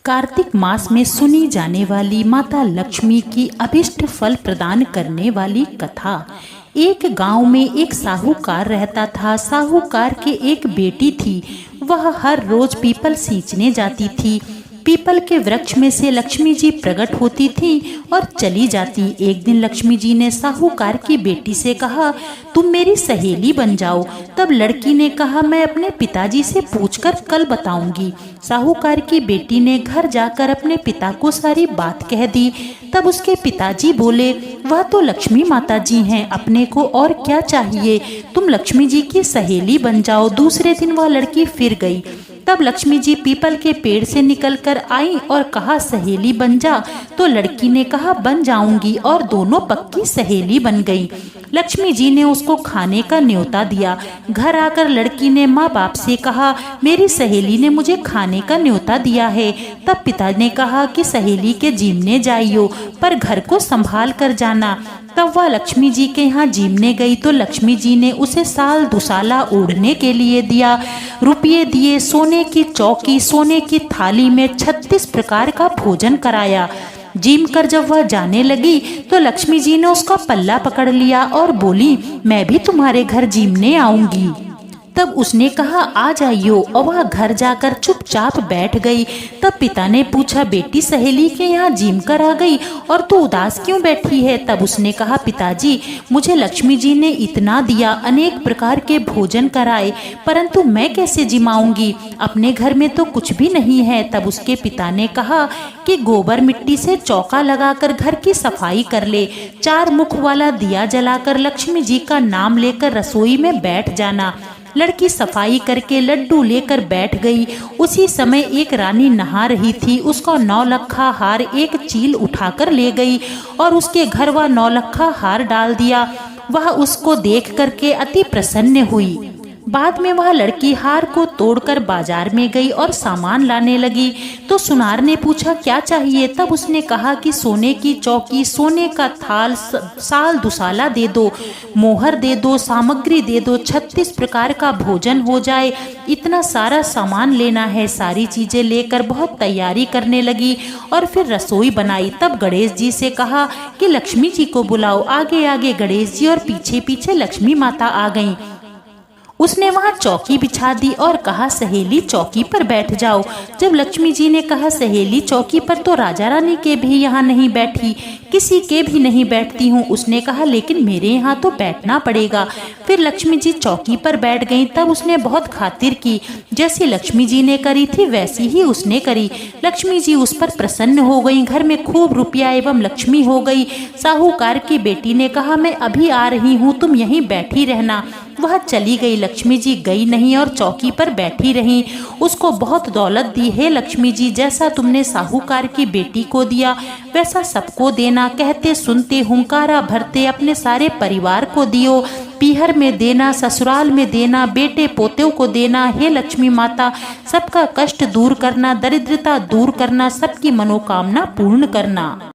कार्तिक मास में सुनी जाने वाली माता लक्ष्मी की अभिष्ट फल प्रदान करने वाली कथा। एक गांव में एक साहूकार रहता था। साहूकार के एक बेटी थी। वह हर रोज पीपल सींचने जाती थी। पीपल के वृक्ष में से लक्ष्मी जी प्रकट होती थी और चली जाती। एक दिन लक्ष्मी जी ने साहूकार की बेटी से कहा, तुम मेरी सहेली बन जाओ। तब लड़की ने कहा, मैं अपने पिताजी से पूछकर कल बताऊंगी। साहूकार की बेटी ने घर जाकर अपने पिता को सारी बात कह दी। तब उसके पिताजी बोले, वह तो लक्ष्मी माता जी हैं, अपने को और क्या चाहिए, तुम लक्ष्मी जी की सहेली बन जाओ। दूसरे दिन वह लड़की फिर गई। तब लक्ष्मी जी पीपल के पेड़ से निकलकर आई और कहा, सहेली बन जा। तो लड़की ने कहा, बन जाऊंगी, और दोनों पक्की सहेली बन गई। लक्ष्मी जी ने उसको खाने का न्योता दिया। घर आकर लड़की ने माँ बाप से कहा, मेरी सहेली ने मुझे खाने का न्योता दिया है। तब पिता ने कहा कि सहेली के जीमने जाइयो, पर घर को संभाल कर जाना। तब वह लक्ष्मी जी के यहाँ जीमने गई तो लक्ष्मी जी ने उसे साल दुसाला ओढ़ने के लिए दिया। रुपये दिए, सोने की चौकी, सोने की थाली में 36 प्रकार का भोजन कराया। जीम कर जब वह जाने लगी तो लक्ष्मी जी ने उसका पल्ला पकड़ लिया और बोली, मैं भी तुम्हारे घर जीमने आऊंगी। तब उसने कहा, आ जाइयो, और वह घर जाकर चुपचाप बैठ गई। तब पिता ने पूछा, बेटी सहेली के यहाँ जीम कर आ गई और तू उदास क्यों बैठी है। तब उसने कहा, पिताजी, मुझे लक्ष्मी जी ने इतना दिया, अनेक प्रकार के भोजन कराए, परंतु मैं कैसे जिमाऊंगी, अपने घर में तो कुछ भी नहीं है। तब उसके पिता ने कहा कि गोबर मिट्टी से चौका लगाकर घर की सफाई कर ले, 4 मुख वाला दिया जलाकर लक्ष्मी जी का नाम लेकर रसोई में बैठ जाना। लड़की सफाई करके लड्डू लेकर बैठ गई। उसी समय एक रानी नहा रही थी। उसका 9 लखा हार एक चील उठाकर ले गई और उसके घर वह 9 लखा हार डाल दिया। वह उसको देख करके अति प्रसन्न हुई। बाद में वह लड़की हार को तोड़कर बाजार में गई और सामान लाने लगी। तो सुनार ने पूछा, क्या चाहिए। तब उसने कहा कि सोने की चौकी, सोने का थाल, साल दुसाला दे दो, मोहर दे दो, सामग्री दे दो, 36 प्रकार का भोजन हो जाए, इतना सारा सामान लेना है। सारी चीजें लेकर बहुत तैयारी करने लगी और फिर रसोई बनाई। तब गणेश जी से कहा कि लक्ष्मी जी को बुलाओ। आगे आगे गणेश जी और पीछे पीछे लक्ष्मी माता आ गईं। उसने वहां चौकी बिछा दी और कहा, सहेली चौकी पर बैठ जाओ। जब लक्ष्मी जी ने कहा, सहेली चौकी पर तो राजा रानी के भी यहाँ नहीं बैठी, किसी के भी नहीं बैठती हूँ। उसने कहा, लेकिन मेरे यहाँ तो बैठना पड़ेगा। फिर लक्ष्मी जी चौकी पर बैठ गईं। तब उसने बहुत खातिर की। जैसी लक्ष्मी जी ने करी थी वैसी ही उसने करी। लक्ष्मी जी उस पर प्रसन्न हो गई। घर में खूब रुपया एवं लक्ष्मी हो गई। साहूकार की बेटी ने कहा, मैं अभी आ रही हूँ, तुम यहीं बैठी रहना। वह चली गई। लक्ष्मी जी गई नहीं और चौकी पर बैठी रही। उसको बहुत दौलत दी। है लक्ष्मी जी, जैसा तुमने साहूकार की बेटी को दिया वैसा सबको देना। कहते सुनते हुंकारा भरते अपने सारे परिवार को दियो। पीहर में देना, ससुराल में देना, बेटे पोतों को देना। हे लक्ष्मी माता, सबका कष्ट दूर करना, दरिद्रता दूर करना, सबकी मनोकामना पूर्ण करना।